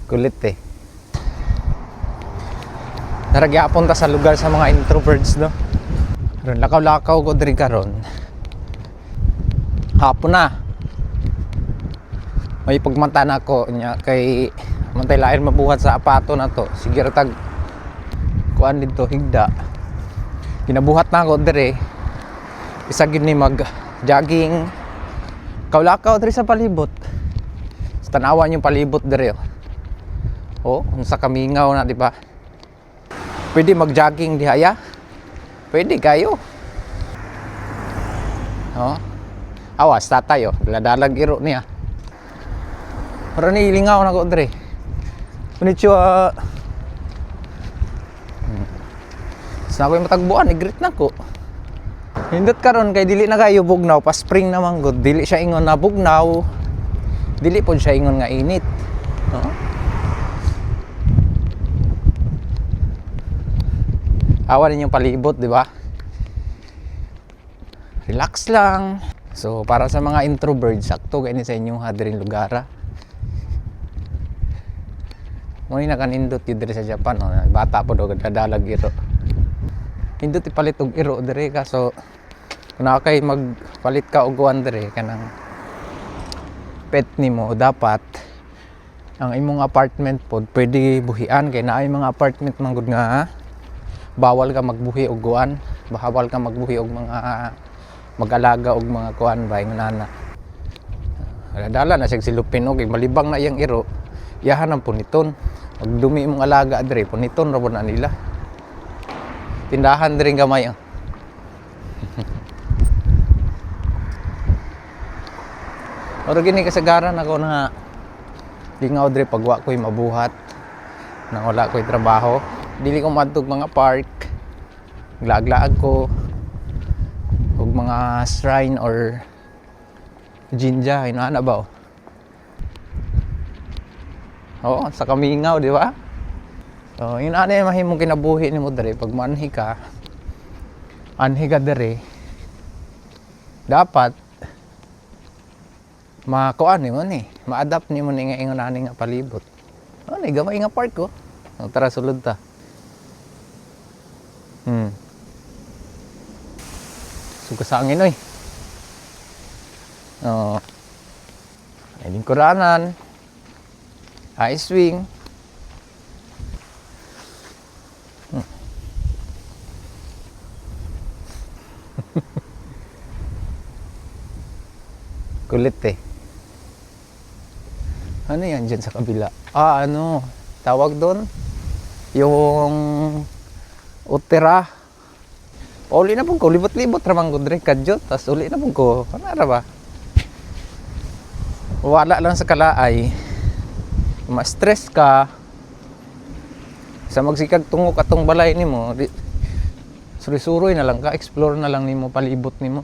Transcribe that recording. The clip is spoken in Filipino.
Kulit eh. Naragyapon ta sa lugar sa mga introverts no. Ron lakaw-lakaw ko diri karon. Hapon na. May pagmanta na ko nya kay mantay lain mabuhat sa apato na to. Sige ra tag kuan dito higda. Ginabuhat na ako diri. Isa gid ni mag jogging. Kaw-lakaw diri sa palibot. Sa tanawan yung palibot diri oh. Oh, unsa kamingaw na di ba? Pwede mag-jogging diha. Pwede kayo. Oh. Awas tatay oh, dala-dalag iro niya. Para ni lingaw na ko dre. Konnichiwa. Sa ako matagbuan, igrit na ko. Hindot karon kay dili na kayo bugnaw, pa spring naman gud. Dili siya ingon na bugnaw. Dili pod siya ingon nga init. Oh. Awa ninyong palibot, di ba? Relax lang. So, para sa mga introverts, sakto kayo sa inyong hadirin lugar. Muna nakanindot yun diri sa Japan. No? Bata po daw, dadalag iro. Hindot ipalit og iro diri ka. So, kung nakakay magpalit ka og uwan diri, kanang pet nimo, dapat ang imong apartment pod pwede buhian. Kaya naay mga apartment manggod nga bawal ka magbuhi og kuan, bawal ka magbuhi og mga mag-alaga og mga kuan ba yung nana. Dala na siya silupin og malibang na iyang iro, iyahan ang puniton. Pag dumi imong alaga diri, puniton ra na nila. Tindahan diri gamay. Oro gini kasagaran ako na lingaw diri pag wa ko'y mabuhat, nang wala ko'y trabaho. Dili ko madtog mga park, glaglaag ko og mga shrine or jinja, inaana ba? Oo, sa kamingaw, di ba? So, inaana yung mahimong kinabuhi nimo dere pag manhi ka. Anhi ka dere. Dapat makuan nimo ni, ma-adapt nimo ni nga ingon ani nga palibot. Ano ni gamay nga park ko. Tara sulod ta. Suka sa angin oy. Oh. Ay lingkuranan. Ice swing. Kulit eh. Ano yan dyan sa kabila? Ano? Tawag doon? Yung utera. Uli na po ko, libot-libot ramang ko dre kadyot, tas uli na po ko, kanara ba? Wala lang sa kalaay, ma-stress ka, sa magsikag tungok atong balay nimo, suri-suroy na lang ka, explore na lang nimo palibot nimo.